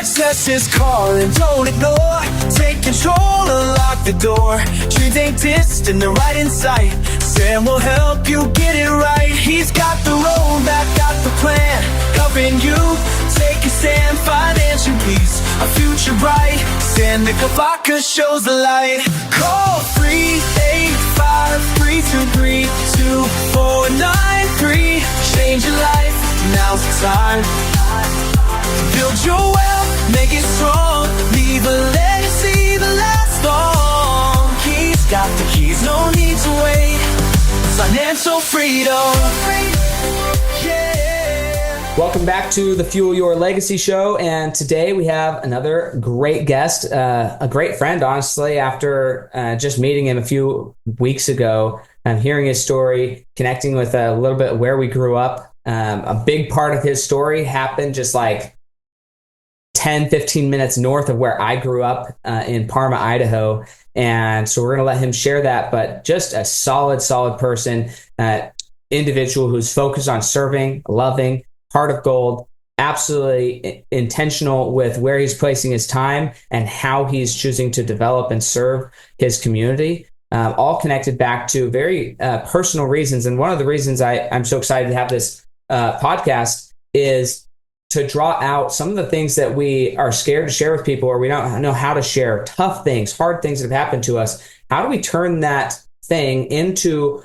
Success is calling, don't ignore. Take control, unlock the door. Dreams ain't distant, they're right in sight. Sam will help you get it right. He's got the roadmap, got the plan, helping you take a stand. Financial peace, a future bright. Sam Knickerbocker shows the light. Call 385-323-2493. Change your life, now's the time. Build your wealth, make it strong. Leave a legacy that lasts long. He's got the keys, no need to wait. Financial freedom. Yeah. Welcome back to the Fuel Your Legacy show. And today we have another great guest, a great friend, honestly, after just meeting him a few weeks ago and hearing his story, connecting with a little bit where we grew up. A big part of his story happened just like 10-15 minutes north of where I grew up in Parma, Idaho. And so we're going to let him share that, but just a solid person, individual who's focused on serving, loving, heart of gold, absolutely intentional with where he's placing his time and how he's choosing to develop and serve his community, all connected back to very personal reasons. And one of the reasons I'm so excited to have this podcast is to draw out some of the things that we are scared to share with people, or we don't know how to share, tough things, hard things that have happened to us. How do we turn that thing into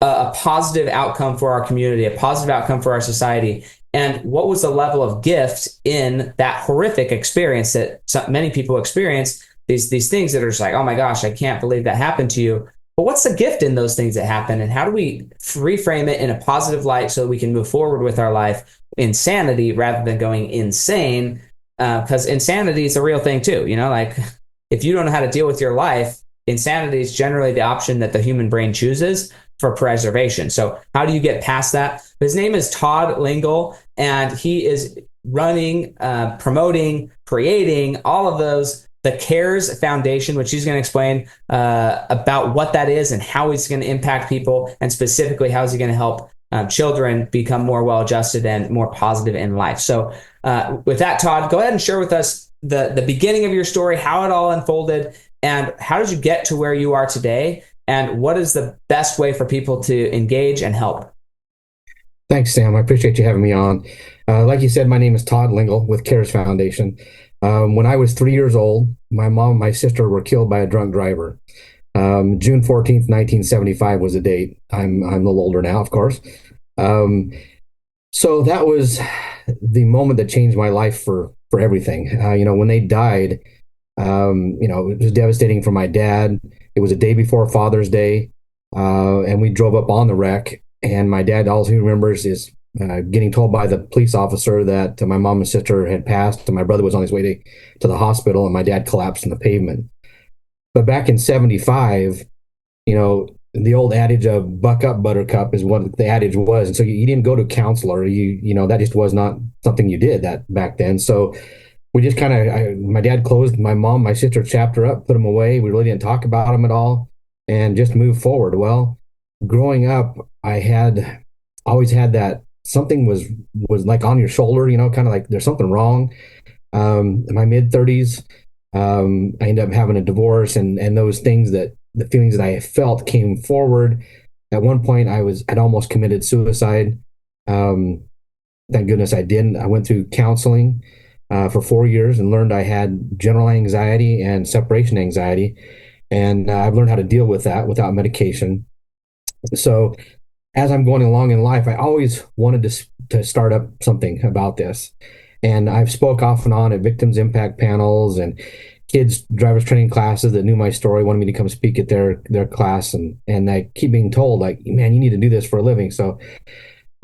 a positive outcome for our community, a positive outcome for our society? And what was the level of gift in that horrific experience that many people experience, these things that are just like, oh my gosh, I can't believe that happened to you. But what's the gift in those things that happen? And how do we reframe it in a positive light so that we can move forward with our life in sanity rather than going insane? Because insanity is a real thing too. You know, like if you don't know how to deal with your life, insanity is generally the option that the human brain chooses for preservation. So how do you get past that? His name is Todd Lingle, and he is running, promoting, creating all of those, the CARES Foundation, which he's going to explain about what that is and how he's going to impact people, and specifically how is he going to help children become more well-adjusted and more positive in life. So with that, Todd, go ahead and share with us the beginning of your story, how it all unfolded, and how did you get to where you are today, and what is the best way for people to engage and help? Thanks, Sam. I appreciate you having me on. Like you said, my name is Todd Lingle with CARES Foundation. When I was 3 years old, my mom and my sister were killed by a drunk driver. June 14th, 1975 was the date. I'm a little older now, of course. So that was the moment that changed my life for everything. When they died, it was devastating for my dad. It was a day before Father's Day, and we drove up on the wreck. And my dad, all he remembers is getting told by the police officer that my mom and sister had passed, and my brother was on his way to the hospital, and my dad collapsed in the pavement. But back in 75, the old adage of buck up, buttercup is what the adage was. And so you didn't go to a counselor. That just was not something you did that back then. So we just my dad closed my mom, my sister chapter up, put them away. We really didn't talk about them at all and just moved forward. Well, growing up, I always had that something was like on your shoulder, kind of like there's something wrong. In my mid 30s, I ended up having a divorce, and those things, that the feelings that I felt came forward. At one point, I'd almost committed suicide. Thank goodness I didn't. I went through counseling for 4 years and learned I had general anxiety and separation anxiety, and I've learned how to deal with that without medication. So as I'm going along in life, I always wanted to start up something about this. And I've spoke off and on at victims impact panels and kids driver's training classes that knew my story, wanted me to come speak at their class. And I keep being told, like, man, you need to do this for a living. So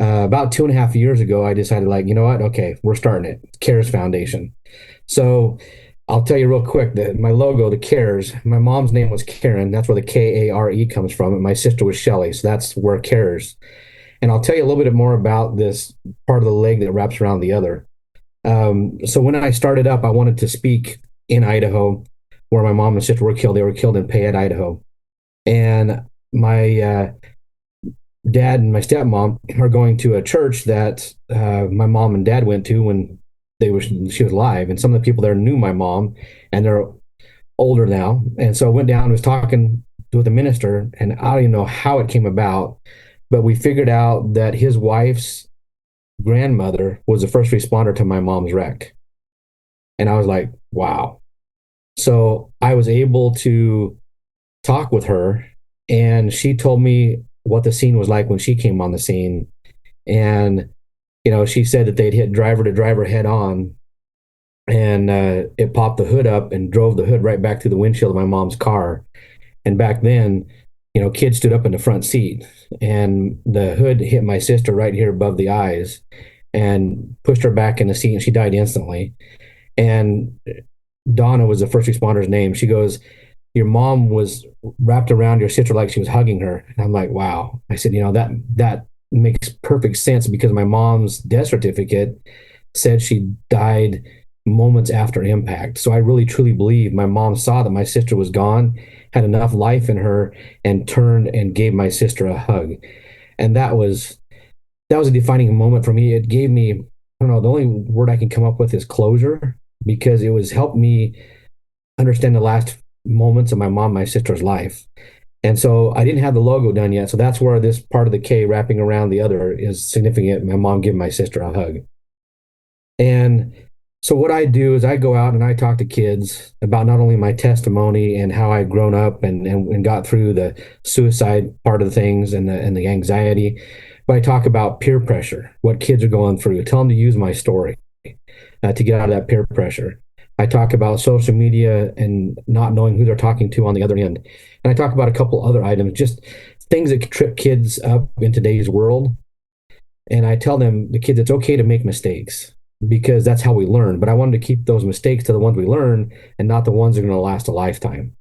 about 2.5 years ago, I decided, like, you know what? Okay, we're starting it. CARES Foundation. So I'll tell you real quick that my logo, the CARES, my mom's name was Karen. That's where the K-A-R-E comes from. And my sister was Shelley. So that's where CARES. And I'll tell you a little bit more about this part of the leg that wraps around the other. So when I started up, I wanted to speak in Idaho, where my mom and sister were killed. They were killed in Payette, Idaho. And my dad and my stepmom are going to a church that my mom and dad went to when she was alive. And some of the people there knew my mom, and they're older now. And so I went down and was talking with the minister, and I don't even know how it came about, but we figured out that his wife's grandmother was the first responder to my mom's wreck. And I was like, wow. So I was able to talk with her, and she told me what the scene was like when she came on the scene. And, she said that they'd hit driver to driver head on, and it popped the hood up and drove the hood right back through the windshield of my mom's car. And back then, kids stood up in the front seat, and the hood hit my sister right here above the eyes and pushed her back in the seat, and she died instantly. And Donna was the first responder's name. She goes, "Your mom was wrapped around your sister like she was hugging her." And I'm like, wow. I said, that makes perfect sense, because my mom's death certificate said she died moments after impact. So I really truly believe my mom saw that my sister was gone, had enough life in her, and turned and gave my sister a hug. And that was a defining moment for me. It gave me, I don't know, the only word I can come up with is closure, because it was helped me understand the last moments of my sister's life. And so I didn't have the logo done yet. So that's where this part of the K wrapping around the other is significant. My mom giving my sister a hug. And so what I do is I go out and I talk to kids about not only my testimony and how I've grown up and got through the suicide part of the things and the anxiety, but I talk about peer pressure, what kids are going through, tell them to use my story to get out of that peer pressure. I talk about social media and not knowing who they're talking to on the other end. And I talk about a couple other items, just things that trip kids up in today's world. And I tell the kids it's okay to make mistakes, because that's how we learn. But I wanted to keep those mistakes to the ones we learn and not the ones that are going to last a lifetime.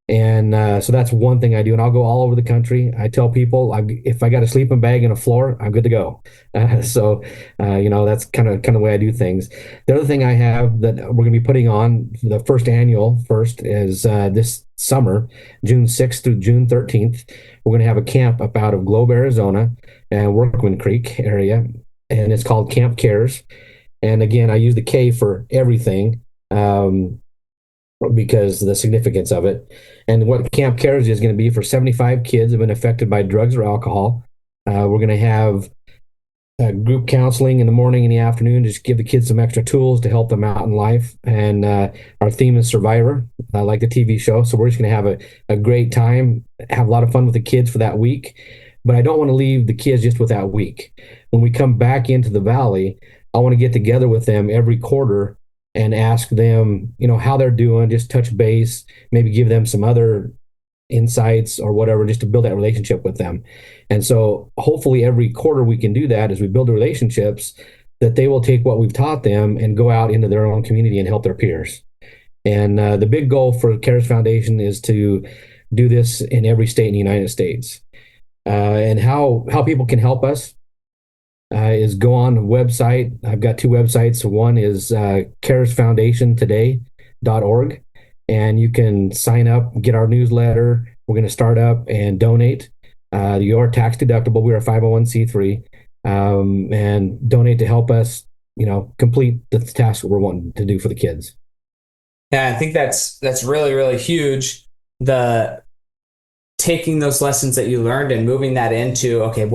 And so that's one thing I do. And I'll go all over the country. I tell people if I got a sleeping bag and a floor, I'm good to go. So that's kind of the way I do things. The other thing I have that we're going to be putting on, the first is this summer, June 6th through June 13th. We're going to have a camp up out of Globe, Arizona, and Workman Creek area. And it's called Camp Cares. And again, I use the K for everything. Because of the significance of it. And what Camp Cares is going to be for 75 kids who have been affected by drugs or alcohol. We're going to have group counseling in the morning and the afternoon to just give the kids some extra tools to help them out in life. And our theme is Survivor, like the TV show. So we're just going to have a great time, have a lot of fun with the kids for that week. But I don't want to leave the kids just with that week. When we come back into the valley, I want to get together with them every quarter and ask them, how they're doing, just touch base, maybe give them some other insights or whatever, just to build that relationship with them. And so hopefully every quarter we can do that as we build the relationships, that they will take what we've taught them and go out into their own community and help their peers. And the big goal for CARES Foundation is to do this in every state in the United States. And how people can help us is go on the website. I've got two websites. One is caresfoundationtoday.org, and you can sign up, get our newsletter. We're going to start up and donate. You're tax deductible. We're a 501c3, and donate to help us, complete the task that we're wanting to do for the kids. Yeah, I think that's really, really huge. The taking those lessons that you learned and moving that into, okay,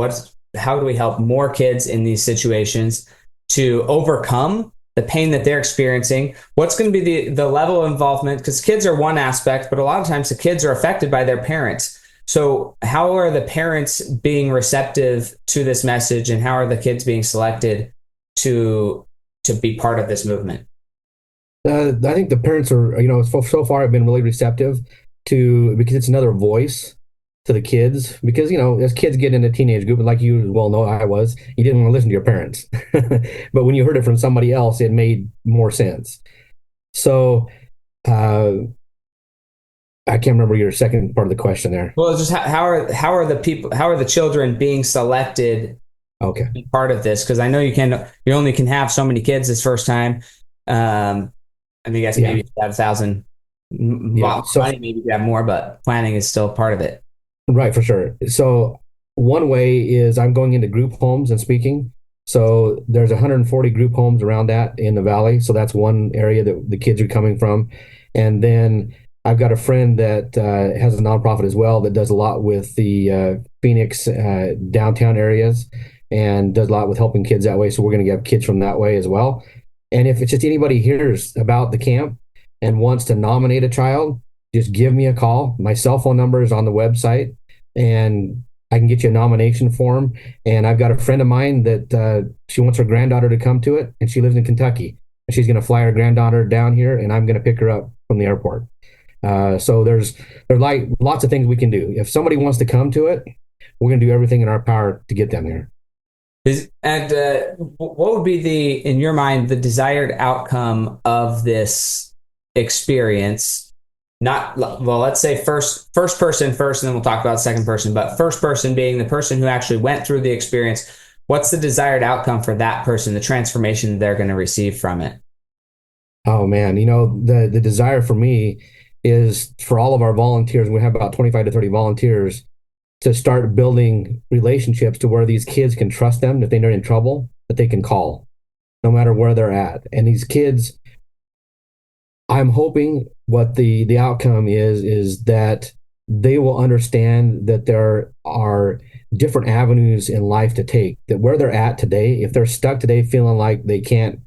how do we help more kids in these situations to overcome the pain that they're experiencing? What's going to be the level of involvement? Because kids are one aspect, but a lot of times the kids are affected by their parents. So how are the parents being receptive to this message, and how are the kids being selected to be part of this movement? I think the parents are, so far have been really receptive because it's another voice to the kids, because as kids get in a teenage group, like you as well know I was, you didn't want to listen to your parents. But when you heard it from somebody else, it made more sense. So I can't remember your second part of the question there. Well, just how are the children being selected to be part of this? Because I know you only can have so many kids this first time. I guess maybe you have 1,000. Maybe you have more, but planning is still part of it. Right, for sure. So one way is I'm going into group homes and speaking. So there's 140 group homes around that in the valley. So that's one area that the kids are coming from. And then I've got a friend that has a nonprofit as well that does a lot with the Phoenix downtown areas and does a lot with helping kids that way. So we're going to get kids from that way as well. And if it's just anybody hears about the camp and wants to nominate a child, just give me a call. My cell phone number is on the website, and I can get you a nomination form. And I've got a friend of mine that she wants her granddaughter to come to it, and she lives in Kentucky. And she's going to fly her granddaughter down here, and I'm going to pick her up from the airport. So there's like lots of things we can do. If somebody wants to come to it, we're going to do everything in our power to get them here. What would be in your mind, the desired outcome of this experience? Not, well, let's say first person first, and then we'll talk about second person, but first person being the person who actually went through the experience. What's the desired outcome for that person, the transformation they're going to receive from it? Oh man, the desire for me is for all of our volunteers. We have about 25 to 30 volunteers to start building relationships to where these kids can trust them. If they're in trouble, that they can call no matter where they're at. And these kids, I'm hoping what the outcome is that they will understand that there are different avenues in life to take, that where they're at today, if they're stuck today feeling like they can't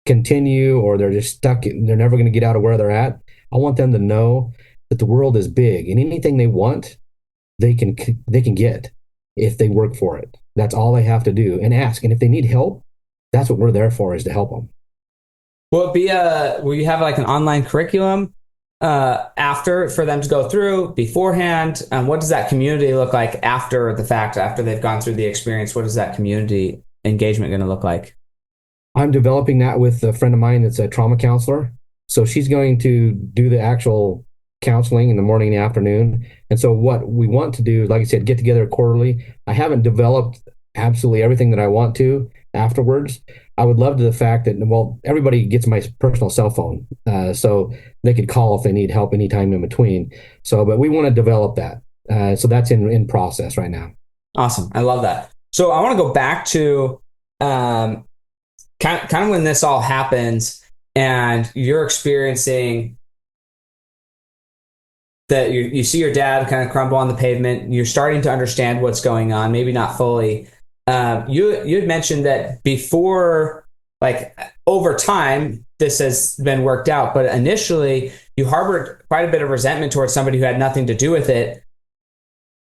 continue, or they're just stuck, they're never going to get out of where they're at, I want them to know that the world is big, and anything they want, they can get if they work for it. That's all they have to do, and ask. And if they need help, that's what we're there for, is to help them. Will you have like an online curriculum after for them to go through beforehand? What does that community look like after the fact, after they've gone through the experience? What is that community engagement going to look like? I'm developing that with a friend of mine that's a trauma counselor. So she's going to do the actual counseling in the morning and the afternoon. And so what we want to do is, like I said, get together quarterly. I haven't developed absolutely everything that I want to afterwards. I would love the fact that, well, everybody gets my personal cell phone, so they could call if they need help anytime in between. So, but we want to develop that. So that's in process right now. Awesome. I love that. So I want to go back to kind of when this all happens and you're experiencing that you see your dad kind of crumble on the pavement. You're starting to understand what's going on, maybe not fully. You had mentioned that before, like over time, this has been worked out, but initially you harbored quite a bit of resentment towards somebody who had nothing to do with it,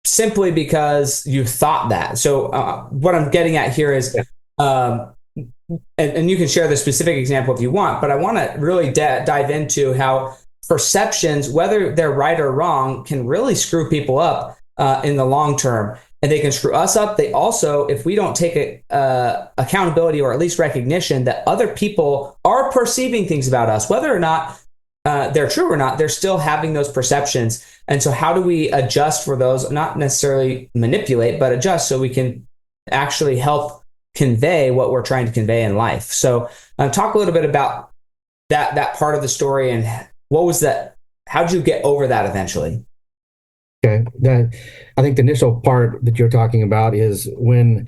simply because you thought that. So what I'm getting at here is, and you can share the specific example if you want, but I want to really dive into how perceptions, whether they're right or wrong, can really screw people up in the long term. And they can screw us up. They also, if we don't take accountability, or at least recognition that other people are perceiving things about us, whether or not they're true or not, they're still having those perceptions. And so how do we adjust for those? Not necessarily manipulate, but adjust so we can actually help convey what we're trying to convey in life. So talk a little bit about that part of the story, and what was that? How'd you get over that eventually? Okay. I think the initial part that you're talking about is when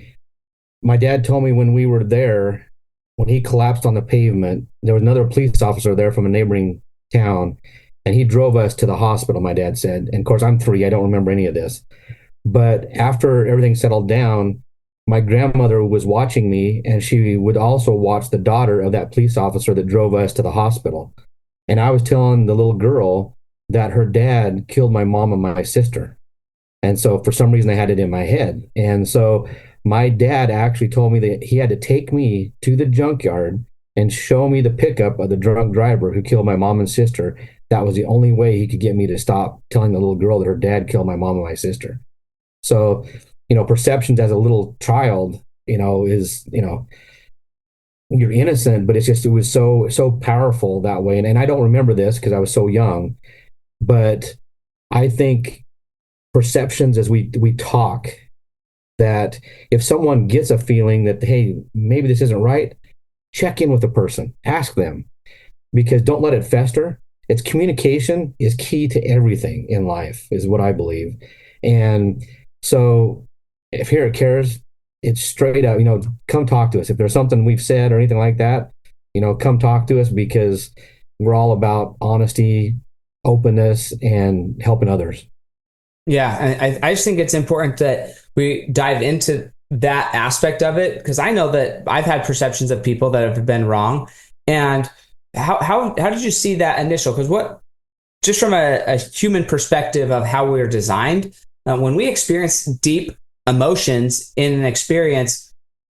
my dad told me, when we were there, when he collapsed on the pavement, there was another police officer there from a neighboring town, and he drove us to the hospital, my dad said. And of course, I'm 3, I don't remember any of this. But after everything settled down, my grandmother was watching me, and she would also watch the daughter of that police officer that drove us to the hospital. And I was telling the little girl that her dad killed my mom and my sister. And so for some reason I had it in my head. And so my dad actually told me that he had to take me to the junkyard and show me the pickup of the drunk driver who killed my mom and sister. That was the only way he could get me to stop telling the little girl that her dad killed my mom and my sister. So, perceptions as a little child, is, you're innocent, but it was so powerful that way. And I don't remember this because I was so young. But I think perceptions, as we talk, that if someone gets a feeling that, hey, maybe this isn't right, check in with the person, ask them, because don't let it fester. It's communication is key to everything in life, is what I believe. And so if here at CARES, it's straight up, come talk to us. If there's something we've said or anything like that, come talk to us, because we're all about honesty, openness, and helping others. Yeah, and I just think it's important that we dive into that aspect of it, because I know that I've had perceptions of people that have been wrong. And how did you see that initial? Because what, just from a human perspective of how we're designed, when we experience deep emotions in an experience,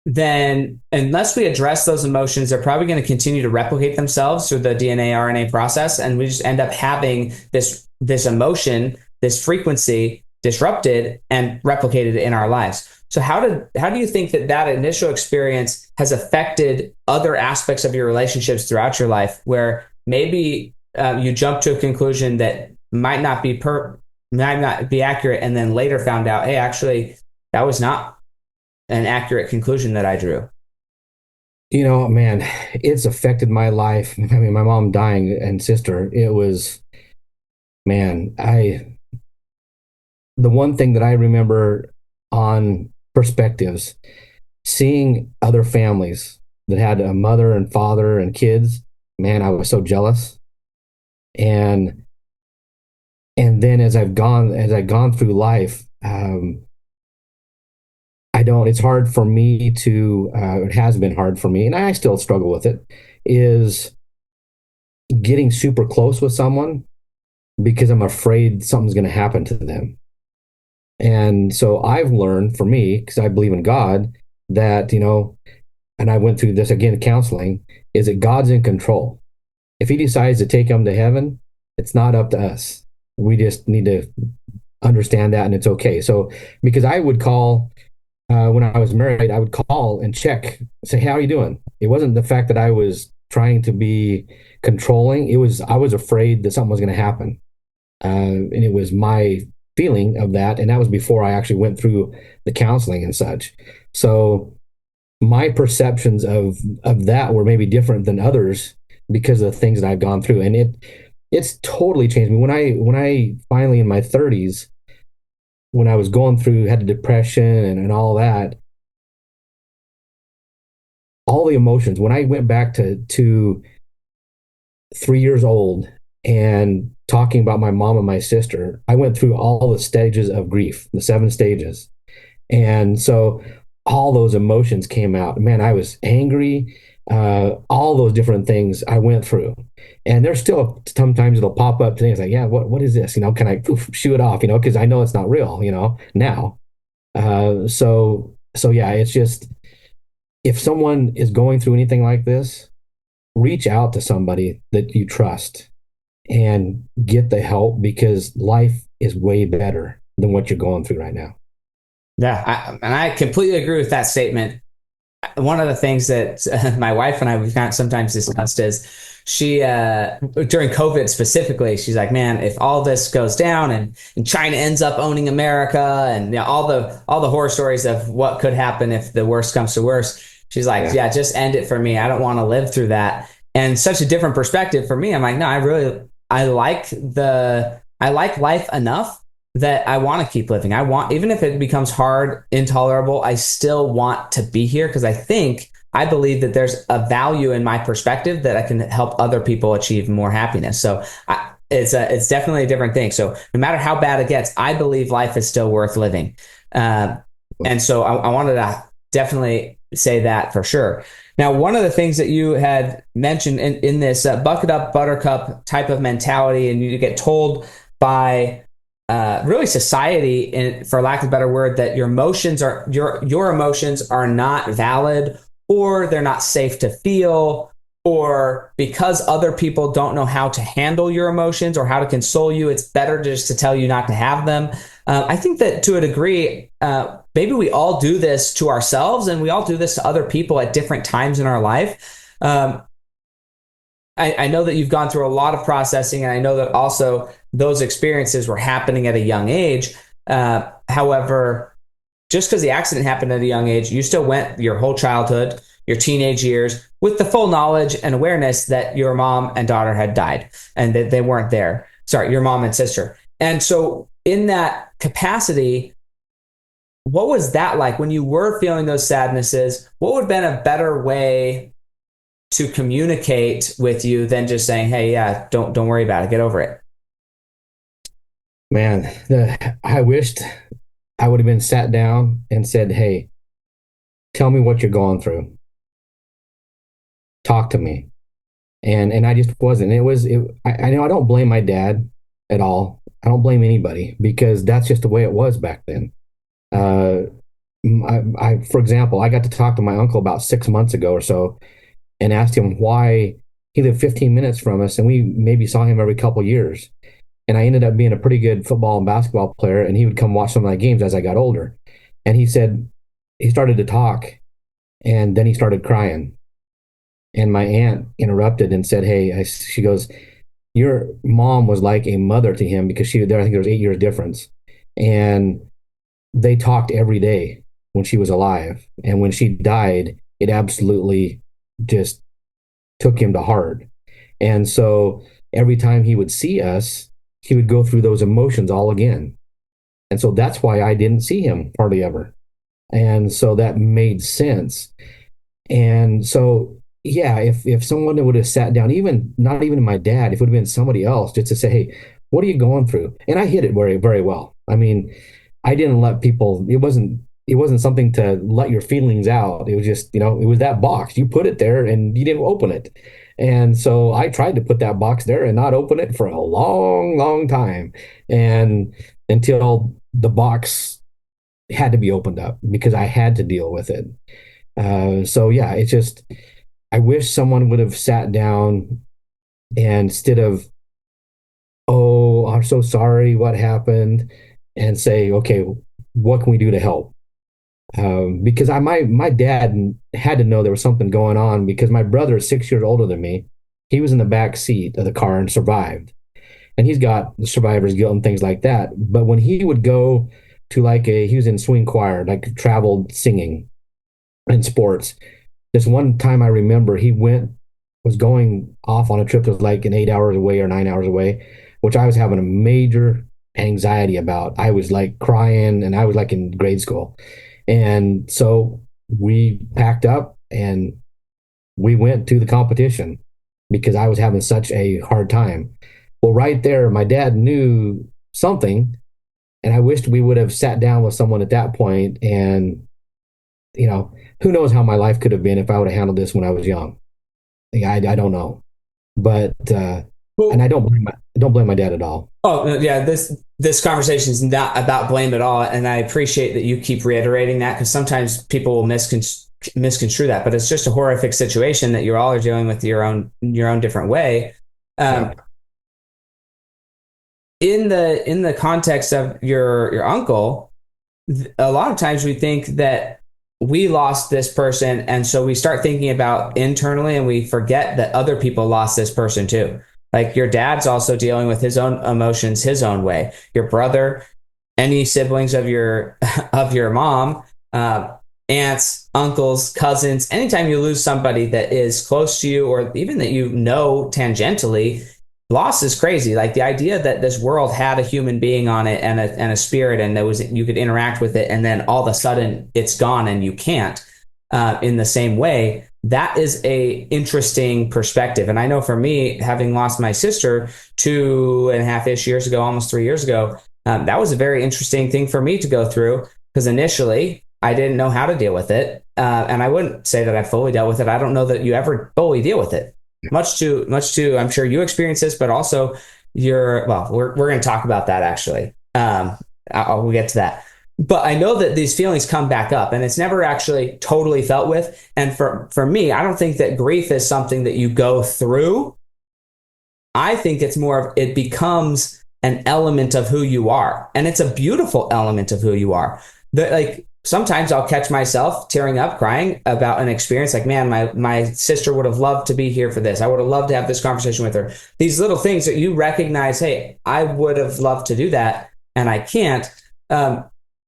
then unless we address those emotions, they're probably going to continue to replicate themselves through the DNA RNA process, and we just end up having this emotion, this frequency disrupted and replicated in our lives. So how do you think that initial experience has affected other aspects of your relationships throughout your life, where maybe you jump to a conclusion that might not be accurate, and then later found out, hey, actually, that was not an accurate conclusion that I drew? Man, it's affected my life. I mean, my mom dying and sister, it was, man, the one thing that I remember on perspectives, seeing other families that had a mother and father and kids, man, I was so jealous. And then as I've gone through life, it's hard for me to, it has been hard for me, and I still struggle with it, is getting super close with someone because I'm afraid something's going to happen to them. And so I've learned, for me, because I believe in God, that, and I went through this again, counseling, is that God's in control. If he decides to take them to heaven, it's not up to us. We just need to understand that, and it's okay. So, because I would call, when I was married, I would call and check, say, how are you doing? It wasn't the fact that I was trying to be controlling. I was afraid that something was going to happen. And it was my feeling of that. And that was before I actually went through the counseling and such. So my perceptions of that were maybe different than others because of the things that I've gone through. And it's totally changed me. When I finally, in my 30s, when I was going through, had the depression and all that, all the emotions, when I went back to 3 years old and talking about my mom and my sister, I went through all the stages of grief, the 7 stages. And so all those emotions came out. Man, I was angry, all those different things I went through. And there's still sometimes it'll pop up things like, yeah, what is this? Can I shoo it off, because I know it's not real, now. So yeah, it's just, if someone is going through anything like this, reach out to somebody that you trust and get the help, because life is way better than what you're going through right now. Yeah, and I completely agree with that statement. One of the things that my wife and I we've sometimes discussed is she during COVID specifically, she's like, man, if all this goes down and China ends up owning America, and all the horror stories of what could happen if the worst comes to worst, she's like, yeah, just end it for me. I don't want to live through that. And such a different perspective for me. I'm like, no, I like life enough that I want to keep living. Even if it becomes hard, intolerable, I still want to be here, because I believe that there's a value in my perspective that I can help other people achieve more happiness. So it's definitely a different thing. So no matter how bad it gets, I believe life is still worth living. And so I wanted to definitely say that for sure. Now, one of the things that you had mentioned in this bucket up, buttercup type of mentality, and you get told by really society, for lack of a better word, that your emotions are not valid, or they're not safe to feel, or because other people don't know how to handle your emotions or how to console you, it's better just to tell you not to have them. I think that to a degree, maybe we all do this to ourselves, and we all do this to other people at different times in our life. I know that you've gone through a lot of processing, and I know that also those experiences were happening at a young age. However, just because the accident happened at a young age, you still went your whole childhood, your teenage years, with the full knowledge and awareness that your mom and daughter had died and that they weren't there. Sorry, your mom and sister. And so in that capacity, what was that like when you were feeling those sadnesses? What would have been a better way to communicate with you than just saying, "Hey, yeah, don't worry about it. Get over it." Man, I wished I would have been sat down and said, "Hey, tell me what you're going through. Talk to me." And I just wasn't. I know I don't blame my dad at all. I don't blame anybody because that's just the way it was back then. Uh, for example, I got to talk to my uncle about 6 months ago or so and asked him why he lived 15 minutes from us and we maybe saw him every couple years. And I ended up being a pretty good football and basketball player, and he would come watch some of my games as I got older. And he said he started to talk, and then he started crying. And my aunt interrupted and said, "Hey," she goes, "Your mom was like a mother to him because I think there was 8 years difference, and they talked every day when she was alive, and when she died, it absolutely just took him to heart. And so every time he would see us, he would go through those emotions all again. And so that's why I didn't see him hardly ever. And so that made sense. And so, yeah, if someone would have sat down, even not even my dad, if it would have been somebody else, just to say, "Hey, what are you going through?" And I hid it very, very well. I mean, I didn't let people, it wasn't something to let your feelings out. It was just, it was that box. You put it there and you didn't open it. And so I tried to put that box there and not open it for a long, long time. And until the box had to be opened up because I had to deal with it. So yeah, it's just, I wish someone would have sat down and instead of, "Oh, I'm so sorry, what happened?" and say, "Okay, what can we do to help?" Because my dad had to know there was something going on because my brother is 6 years older than me. He was in the back seat of the car and survived, and he's got the survivor's guilt and things like that. But when he would go to he was in swing choir, like traveled singing in sports. This one time I remember was going off on a trip that was like 8 hours away or 9 hours away, which I was having a major anxiety about. I was like crying and I was like in grade school. And so we packed up and we went to the competition because I was having such a hard time. Well, right there, my dad knew something, and I wished we would have sat down with someone at that point. And, who knows how my life could have been if I would have handled this when I was young. I don't know. But, and I don't blame my dad at all. Oh yeah, this conversation is not about blame at all, and I appreciate that you keep reiterating that because sometimes people will misconstrue that, but it's just a horrific situation that you all are dealing with your own different way. In the context of your uncle, a lot of times we think that we lost this person, and so we start thinking about internally, and we forget that other people lost this person too. Like your dad's also dealing with his own emotions his own way. Your brother, any siblings of your mom, aunts, uncles, cousins, anytime you lose somebody that is close to you or even that tangentially, loss is crazy. Like the idea that this world had a human being on it and a spirit, and you could interact with it, and then all of a sudden it's gone and you can't in the same way. That is a interesting perspective. And I know for me, having lost my sister 2.5-ish years ago, almost 3 years ago, that was a very interesting thing for me to go through because initially I didn't know how to deal with it. And I wouldn't say that I fully dealt with it. I don't know that you ever fully deal with it. Much to, I'm sure you experience this, but also we're going to talk about that actually. We'll get to that. But I know that these feelings come back up and it's never actually totally felt with. And for me, I don't think that grief is something that you go through. I think it's more of it becomes an element of who you are. And it's a beautiful element of who you are. Sometimes I'll catch myself tearing up, crying about an experience like, man, my sister would have loved to be here for this. I would have loved to have this conversation with her. These little things that you recognize, hey, I would have loved to do that and I can't.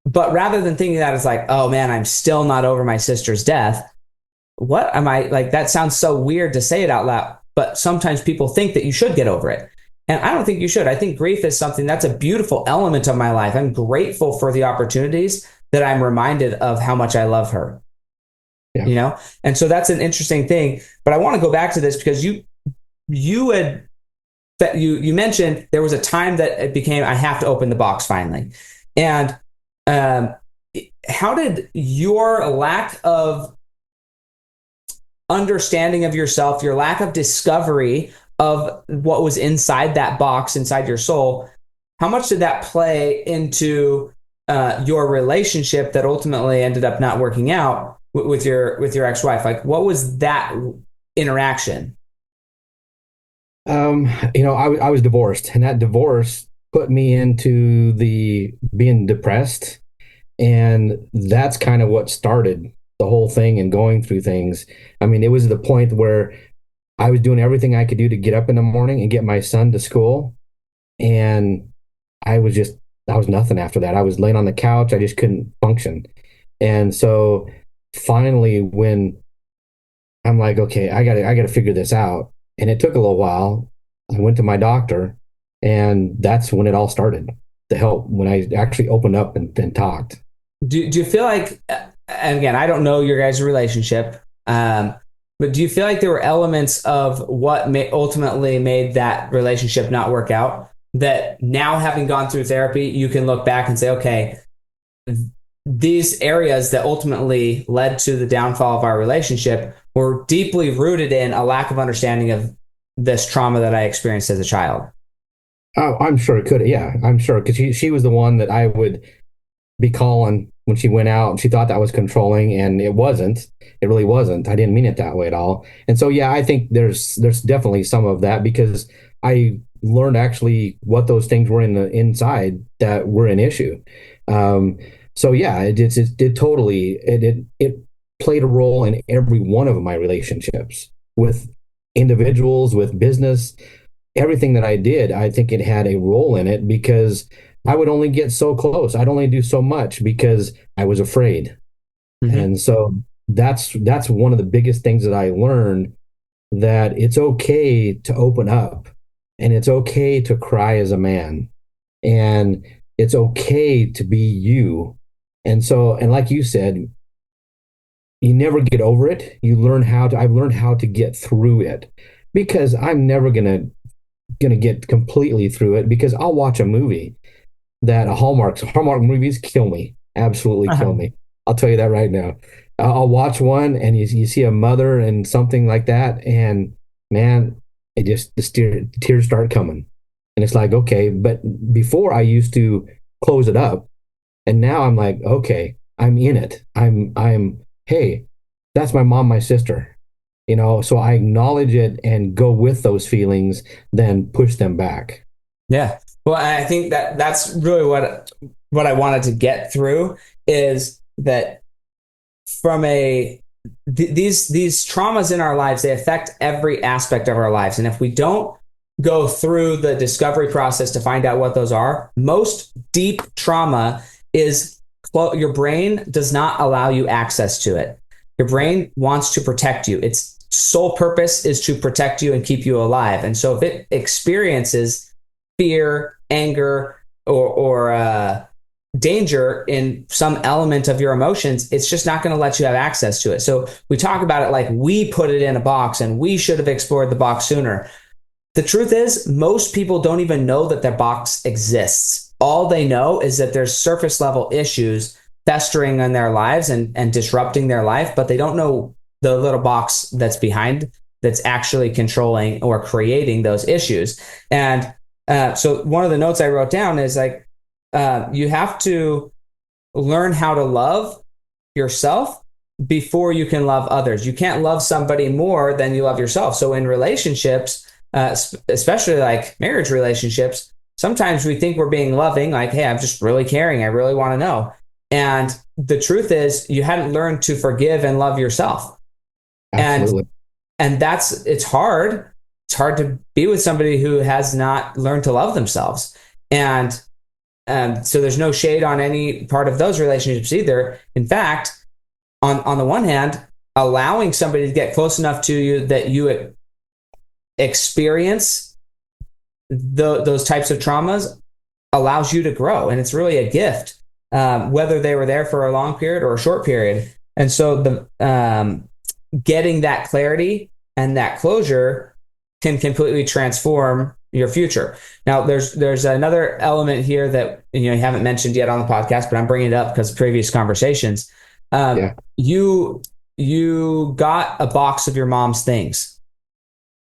But rather than thinking that it's like, oh man, I'm still not over my sister's death. What am I like? That sounds so weird to say it out loud, but sometimes people think that you should get over it. And I don't think you should. I think grief is something that's a beautiful element of my life. I'm grateful for the opportunities that I'm reminded of how much I love her. Yeah. You know? And so that's an interesting thing. But I want to go back to this because you mentioned there was a time that it became, I have to open the box finally. And how did your lack of understanding of yourself, your lack of discovery of what was inside that box, inside your soul, how much did that play into your relationship that ultimately ended up not working out with your ex-wife? Like, what was that interaction? I was divorced, and that divorce put me into the being depressed, and that's kind of what started the whole thing and going through things. I mean, it was the point where I was doing everything I could do to get up in the morning and get my son to school, and I was nothing after that. I was laying on the couch. I just couldn't function. And so finally, when I'm like, okay, I gotta figure this out. And it took a little while. I went to my doctor, and that's when it all started to help, when I actually opened up and talked. Do you feel like, and again, I don't know your guys' relationship, but do you feel like there were elements of what ultimately made that relationship not work out, that now, having gone through therapy, you can look back and say, okay, these areas that ultimately led to the downfall of our relationship were deeply rooted in a lack of understanding of this trauma that I experienced as a child? Oh, I'm sure it could. Yeah, I'm sure, because she was the one that I would be calling when she went out, and she thought that was controlling, and it wasn't. It really wasn't. I didn't mean it that way at all. And so, yeah, I think there's definitely some of that, because I learned actually what those things were in the inside that were an issue. So yeah, it totally it played a role in every one of my relationships with individuals, with business, everything that I did. I think it had a role in it, because I would only get so close. I'd only do so much because I was afraid. Mm-hmm. And so that's one of the biggest things that I learned, that it's okay to open up, and it's okay to cry as a man, and it's okay to be you. And so, and like you said, you never get over it. I've learned how to get through it, because I'm never gonna get completely through it, because I'll watch a movie that Hallmark movies kill me, absolutely kill me. I'll tell you that right now. I'll watch one, and you see a mother and something like that, and man, the tears start coming, and it's like, okay. But before, I used to close it up, and now I'm like, okay, I'm in it. Hey, that's my mom, my sister, so I acknowledge it and go with those feelings, then push them back. Yeah. Well, I think that's really what I wanted to get through, is that from these traumas in our lives, they affect every aspect of our lives. And if we don't go through the discovery process to find out what those are, most deep trauma is your brain does not allow you access to it. Your brain wants to protect you. Its sole purpose is to protect you and keep you alive. And so if it experiences fear, anger, or danger in some element of your emotions, it's just not going to let you have access to it. So we talk about it like we put it in a box and we should have explored the box sooner. The truth is, most people don't even know that their box exists. All they know is that there's surface level issues festering in their lives and disrupting their life, but they don't know the little box that's behind, that's actually controlling or creating those issues. And so one of the notes I wrote down is like, you have to learn how to love yourself before you can love others. You can't love somebody more than you love yourself. So in relationships, especially like marriage relationships, sometimes we think we're being loving, like, hey, I'm just really caring, I really want to know. And the truth is, you hadn't learned to forgive and love yourself. Absolutely. And it's hard. It's hard to be with somebody who has not learned to love themselves. And so there's no shade on any part of those relationships either. In fact, on the one hand, allowing somebody to get close enough to you that you experience those types of traumas allows you to grow. And it's really a gift. whether they were there for a long period or a short period. And so getting that clarity and that closure can completely transform your future. Now, there's another element here that you haven't mentioned yet on the podcast, but I'm bringing it up because of previous conversations. Yeah. You got a box of your mom's things.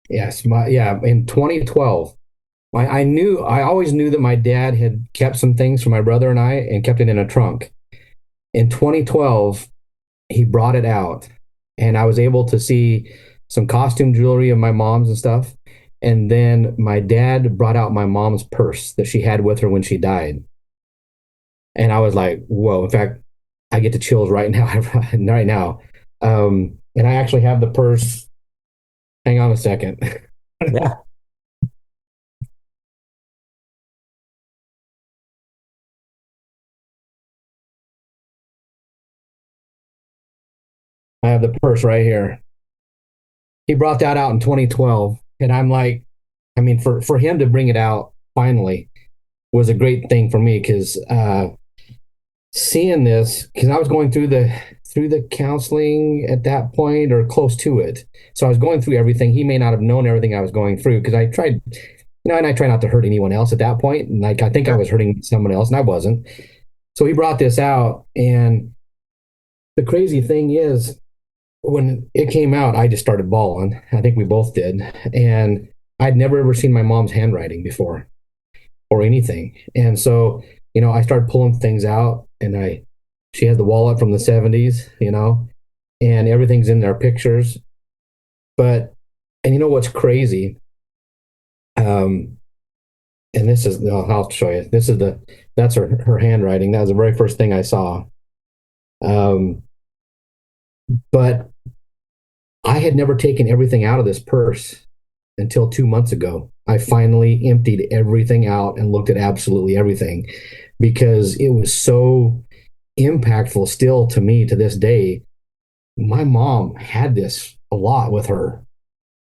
Yes. In 2012, I always knew that my dad had kept some things for my brother and I and kept it in a trunk. In 2012, he brought it out, and I was able to see some costume jewelry of my mom's and stuff. And then my dad brought out my mom's purse that she had with her when she died. And I was like, whoa. In fact, I get the chills right now, right now. And I actually have the purse. Hang on a second. Yeah. I have the purse right here. He brought that out in 2012. And I'm like, I mean, for him to bring it out finally was a great thing for me because seeing this, because I was going through the counseling at that point or close to it. So I was going through everything. He may not have known everything I was going through because I tried, and I try not to hurt anyone else at that point. And like I think I was hurting someone else and I wasn't. So he brought this out, and the crazy thing is when it came out, I just started bawling. I think we both did. And I'd never ever seen my mom's handwriting before or anything. And so, I started pulling things out, and she has the wallet from the 70s, and everything's in there, pictures. But, and what's crazy? And this is, I'll show you. That's her handwriting. That was the very first thing I saw. But I had never taken everything out of this purse until 2 months ago. I finally emptied everything out and looked at absolutely everything because it was so impactful still to me to this day. My mom had this a lot with her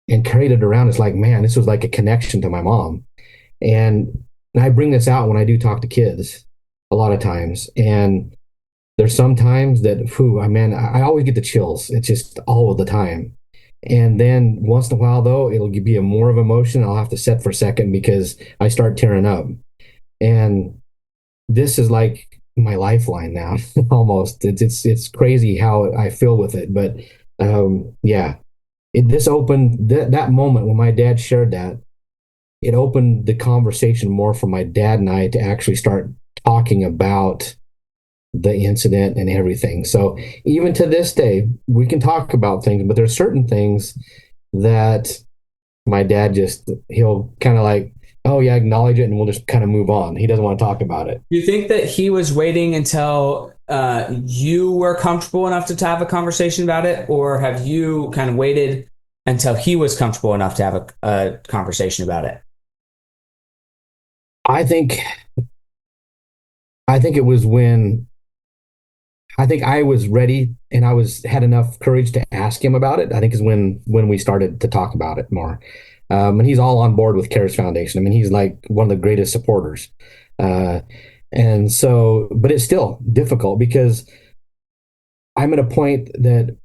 and carried it around. It's like, man, this was like a connection to my mom. And I bring this out when I do talk to kids a lot of times. And there's some times that, I always get the chills. It's just all of the time. And then once in a while, though, it'll be a more of emotion. I'll have to sit for a second because I start tearing up. And this is like my lifeline now, almost. It's crazy how I feel with it. But this opened that moment when my dad shared that. It opened the conversation more for my dad and I to actually start talking about the incident and everything. So even to this day, we can talk about things, but there's certain things that my dad he'll kind of like, oh yeah, acknowledge it, and we'll just kind of move on. He doesn't want to talk about it. You think that he was waiting until you were comfortable enough to have a conversation about it, or have you kind of waited until he was comfortable enough to have a conversation about it? I think it was when I think I was ready and had enough courage to ask him about it. I think is when we started to talk about it more. And he's all on board with CARES Foundation. I mean, he's like one of the greatest supporters. And so, but it's still difficult because I'm at a point that,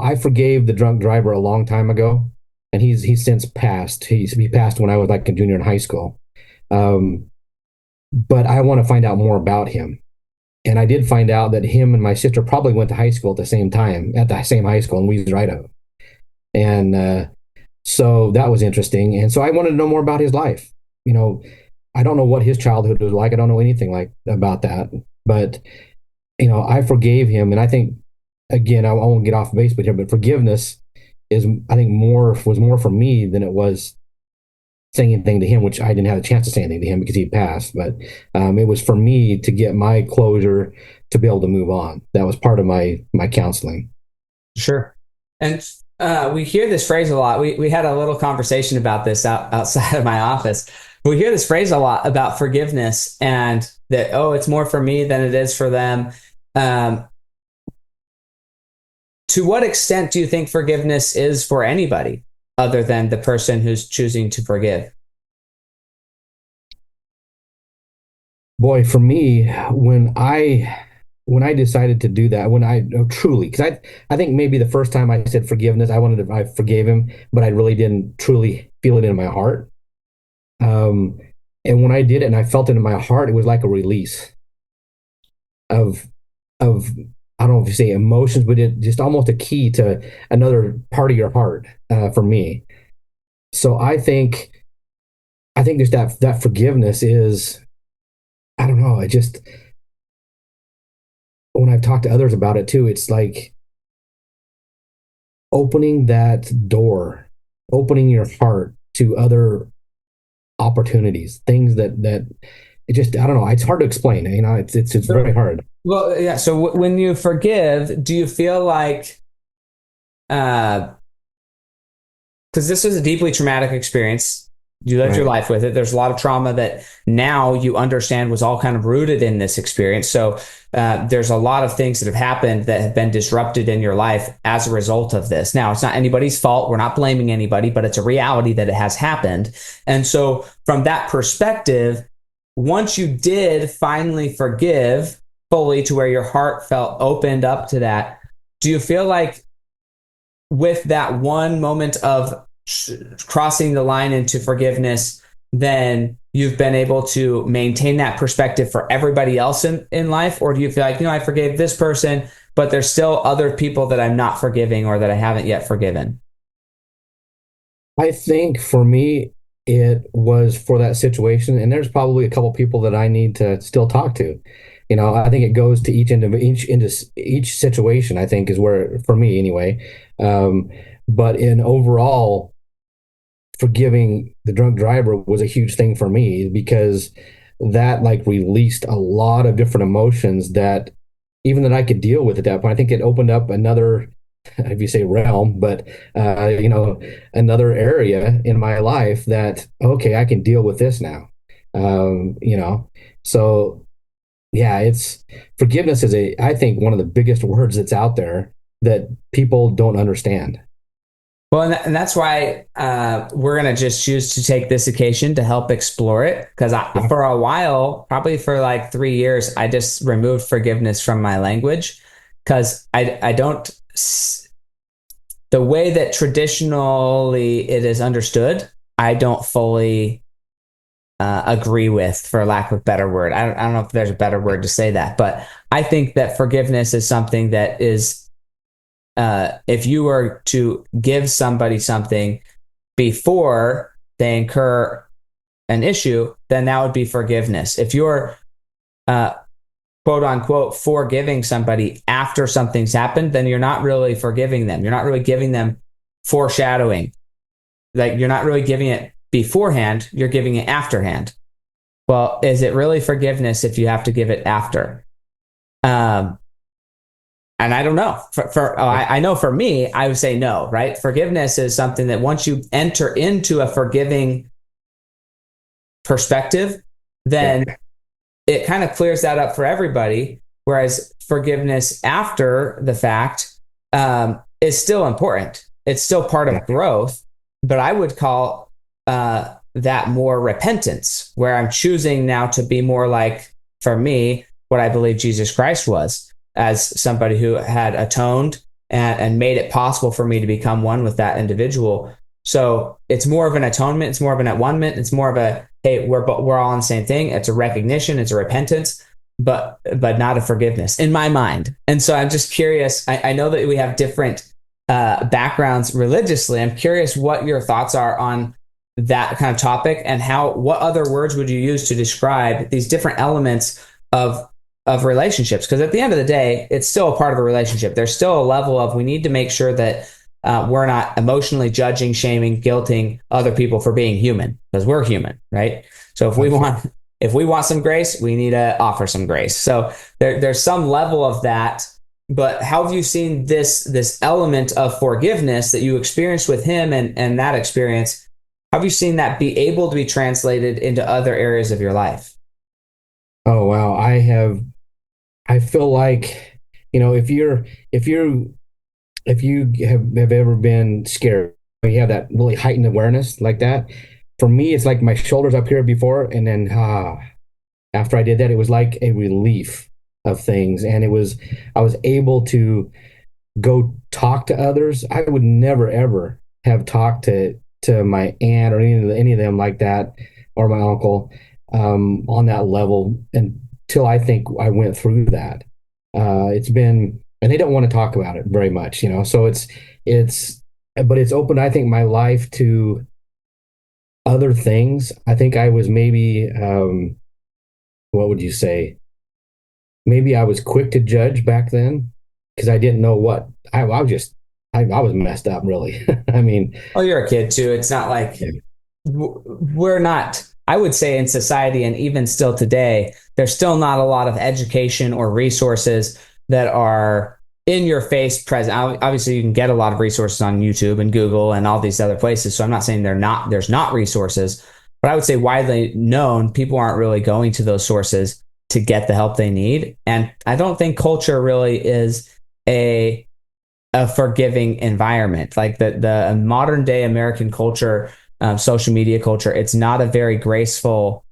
I forgave the drunk driver a long time ago, and he's since passed. He passed when I was like a junior in high school. But I want to find out more about him. And I did find out that him and my sister probably went to high school at the same time, at the same high school in Weesrito. And so that was interesting. And so I wanted to know more about his life. I don't know what his childhood was like. I don't know anything about that. But, I forgave him. And I think, again, I won't get off base with here, but forgiveness I think was more for me than it was saying anything to him, which I didn't have a chance to say anything to him because he passed. But it was for me to get my closure to be able to move on. That was part of my counseling. Sure. And we hear this phrase a lot. We had a little conversation about this outside of my office. We hear this phrase a lot about forgiveness and that, it's more for me than it is for them. To what extent do you think forgiveness is for anybody other than the person who's choosing to forgive? Boy, for me, when I decided to do that, when I oh, truly, because I think maybe the first time I said forgiveness, I forgave him, but I really didn't truly feel it in my heart. Um, and when I did it and I felt it in my heart, it was like a release of of I don't know if you say emotions, but it just almost a key to another part of your heart for me. So I think just that forgiveness is I don't know. It just when I've talked to others about it too, it's like opening that door, opening your heart to other opportunities, things that it just I don't know. It's hard to explain. You know, it's very hard. Well, yeah. So when you forgive, do you feel like, uh, because this was a deeply traumatic experience, you lived your Right. life with it. There's a lot of trauma that now you understand was all kind of rooted in this experience. So there's a lot of things that have happened that have been disrupted in your life as a result of this. Now, it's not anybody's fault. We're not blaming anybody, but it's a reality that it has happened. And so, from that perspective, once you did finally forgive fully to where your heart felt opened up to that, do you feel like with that one moment of crossing the line into forgiveness, then you've been able to maintain that perspective for everybody else in life? Or do you feel like, I forgave this person, but there's still other people that I'm not forgiving or that I haven't yet forgiven? I think for me, it was for that situation, and there's probably a couple people that I need to still talk to. You know, I think it goes to each situation. I think is where for me anyway. Um, but in overall, forgiving the drunk driver was a huge thing for me because that like released a lot of different emotions that even that I could deal with at that point. I think it opened up another if you say realm, but another area in my life that okay, I can deal with this now. You know, so yeah, it's forgiveness is I think one of the biggest words that's out there that people don't understand. Well, and that's why we're going to just choose to take this occasion to help explore it. Because Yeah. for a while, probably for like 3 years, I just removed forgiveness from my language because I don't, the way that traditionally it is understood, I don't fully agree with, for lack of a better word. I don't know if there's a better word to say that, but I think that forgiveness is something that is, if you were to give somebody something before they incur an issue, then that would be forgiveness. If you're uh, quote unquote forgiving somebody after something's happened, then you're not really forgiving them. You're not really giving them foreshadowing. Like you're not really giving it beforehand, you're giving it afterhand. Well, is it really forgiveness if you have to give it after? Um, and I don't know. I know for me, I would say no, right? Forgiveness is something that once you enter into a forgiving perspective, Yeah. then it kind of clears that up for everybody. Whereas forgiveness after the fact is still important. It's still part Yeah. of growth, but I would call that more repentance, where I'm choosing now to be more like, for me, what I believe Jesus Christ was, as somebody who had atoned and made it possible for me to become one with that individual. So it's more of an atonement. It's more of an at one ment. It's more of a, hey, we're all on the same thing. It's a recognition. It's a repentance, but not a forgiveness in my mind. And so I'm just curious. I know that we have different backgrounds religiously. I'm curious what your thoughts are on that kind of topic, and what other words would you use to describe these different elements of relationships? Because at the end of the day, it's still a part of a relationship. There's still a level of, we need to make sure that we're not emotionally judging, shaming, guilting other people for being human, because we're human, right? So if we want some grace, we need to offer some grace. So there's some level of that. But how have you seen this element of forgiveness that you experienced with him, and that experience? How have you seen that be able to be translated into other areas of your life? Oh wow, I feel like if you have ever been scared, you have that really heightened awareness like that. For me, it's like my shoulders up here before, and then after I did that, it was like a relief of things. And I was able to go talk to others. I would never, ever have talked to my aunt or any of them like that, or my uncle, on that level until I think I went through that. It's been, and they don't want to talk about it very much, so but it's opened, I think, my life to other things. I think I was maybe, what would you say? Maybe I was quick to judge back then because I didn't know what I was just, I was messed up, really. I mean, Oh, you're a kid too. It's not like yeah. we're not, I would say in society, and even still today, there's still not a lot of education or resources that are in your face present. Obviously, you can get a lot of resources on YouTube and Google and all these other places. So I'm not saying there's not resources, but I would say widely known, people aren't really going to those sources to get the help they need. And I don't think culture really is a forgiving environment. Like the modern day American culture, social media culture, it's not a very graceful,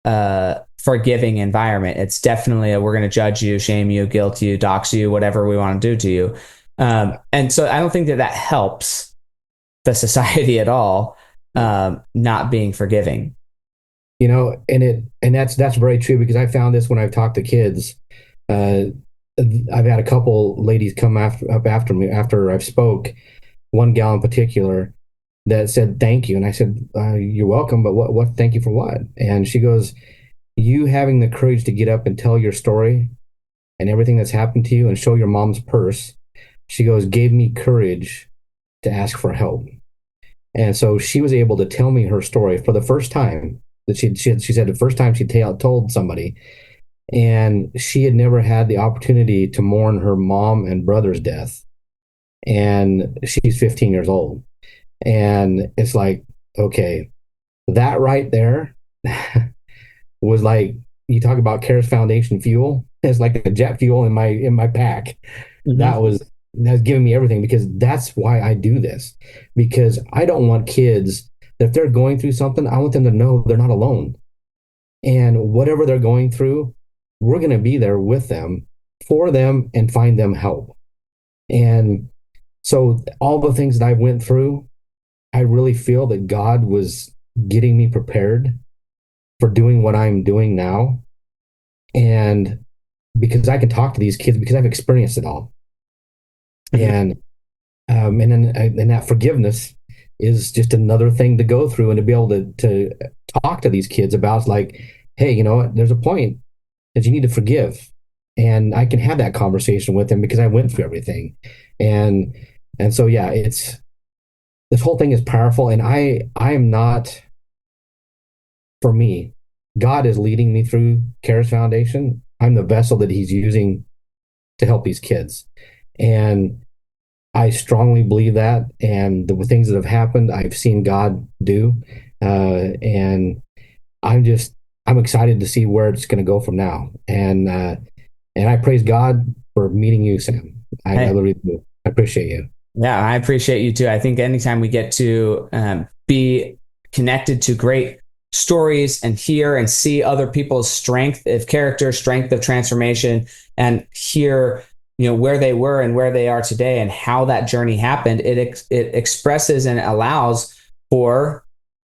forgiving environment. It's definitely we're going to judge you, shame you, guilt you, dox you, whatever we want to do to you. And so I don't think that helps the society at all. Not being forgiving. And that's very true, because I found this when I've talked to kids. I've had a couple ladies come up after me after I've spoke. One gal in particular that said thank you, and I said, "You're welcome, but what? Thank you for what?" And she goes, "You having the courage to get up and tell your story and everything that's happened to you and show your mom's purse," she goes, "gave me courage to ask for help." And so she was able to tell me her story for the first time. That she said the first time she told somebody, and she had never had the opportunity to mourn her mom and brother's death, and she's 15 years old. And it's like, okay, that right there was like, you talk about Cares Foundation fuel. It's like the jet fuel in my pack. Mm-hmm. That's giving me everything, because that's why I do this. Because I don't want kids that, if they're going through something, I want them to know they're not alone. And whatever they're going through, we're going to be there with them, for them, and find them help. And so all the things that I went through, I really feel that God was getting me prepared for doing what I'm doing now. And because I can talk to these kids, because I've experienced it all. And and that forgiveness is just another thing to go through, and to be able to talk to these kids about, like, hey, you know what, there's a point that you need to forgive. And I can have that conversation with them because I went through everything. And so, yeah, this whole thing is powerful. And I am not, for me, God is leading me through Cares Foundation. I'm the vessel that he's using to help these kids. And I strongly believe that. And the things that have happened, I've seen God do. And I'm excited to see where it's going to go from now. And I praise God for meeting you, Sam. I really do. I appreciate you. Yeah, I appreciate you too. I think anytime we get to be connected to great stories and hear and see other people's strength of character, strength of transformation, and hear, where they were and where they are today and how that journey happened, it expresses and allows for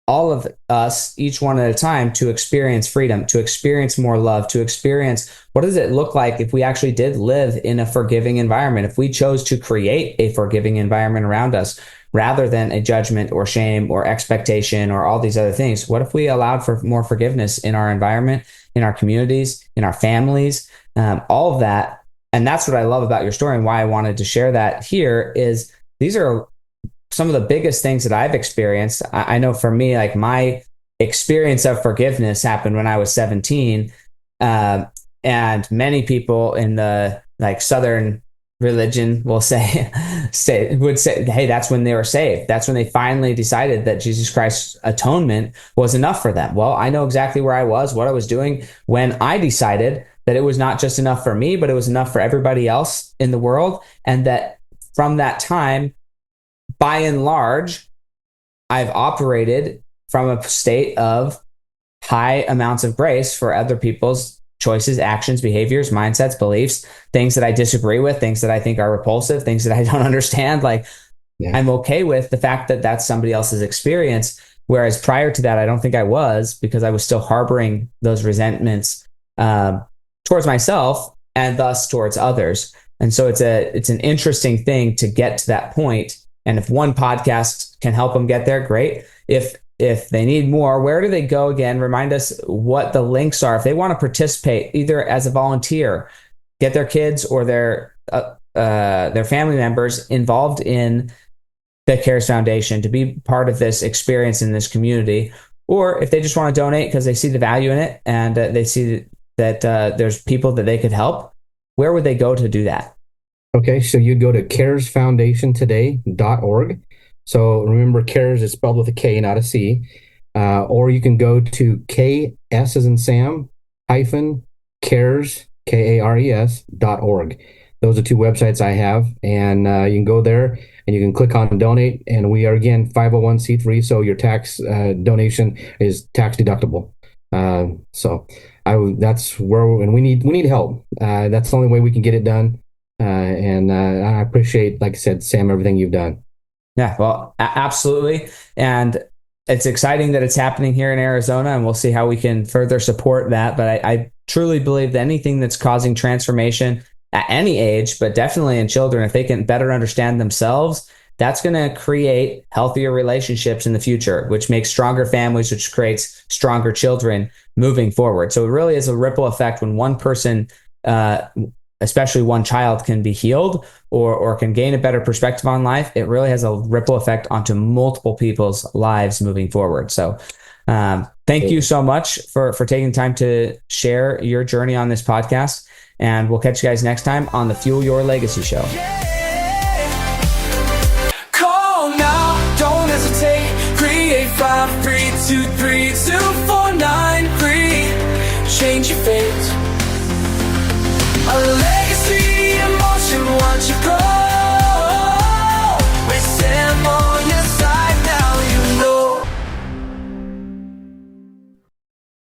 all of us, each one at a time, to experience freedom, to experience more love, to experience what does it look like if we actually did live in a forgiving environment, if we chose to create a forgiving environment around us rather than a judgment or shame or expectation or all these other things. What if we allowed for more forgiveness in our environment, in our communities, in our families, all of that. And that's what I love about your story, and why I wanted to share that here is these are some of the biggest things that I've experienced. I know for me, like, my experience of forgiveness happened when I was 17. And many people in the Southern religion will would say, hey, that's when they were saved. That's when they finally decided that Jesus Christ's atonement was enough for them. Well, I know exactly where I was, what I was doing when I decided that it was not just enough for me, but it was enough for everybody else in the world. And that from that time, by and large, I've operated from a state of high amounts of grace for other people's choices, actions, behaviors, mindsets, beliefs, things that I disagree with, things that I think are repulsive, things that I don't understand. Like, I'm okay with the fact that that's somebody else's experience. Whereas prior to that, I don't think I was, because I was still harboring those resentments towards myself and thus towards others. And so it's an interesting thing to get to that point. And if one podcast can help them get there, great. If they need more, where do they go again? Remind us what the links are. If they want to participate, either as a volunteer, get their kids or their family members involved in the CARES Foundation to be part of this experience in this community, or if they just want to donate because they see the value in it and they see that there's people that they could help, where would they go to do that? Okay, so you go to caresfoundationtoday.org. So remember, CARES is spelled with a K, not a C. Or you can go to KS as in Sam, hyphen CARES, KARES.org. Those are two websites I have, and you can go there and you can click on donate. And we are, again, 501c3, so your tax donation is tax deductible. That's where, and we need help. That's the only way we can get it done. And I appreciate, like I said, Sam, everything you've done. Yeah, well, absolutely. And it's exciting that it's happening here in Arizona, and we'll see how we can further support that. But I truly believe that anything that's causing transformation at any age, but definitely in children, if they can better understand themselves, that's going to create healthier relationships in the future, which makes stronger families, which creates stronger children moving forward. So it really is a ripple effect when one person, especially one child, can be healed or can gain a better perspective on life. It really has a ripple effect onto multiple people's lives moving forward. So thank you so much for taking time to share your journey on this podcast. And we'll catch you guys next time on the Fuel Your Legacy Show. Call now, don't hesitate. 385-323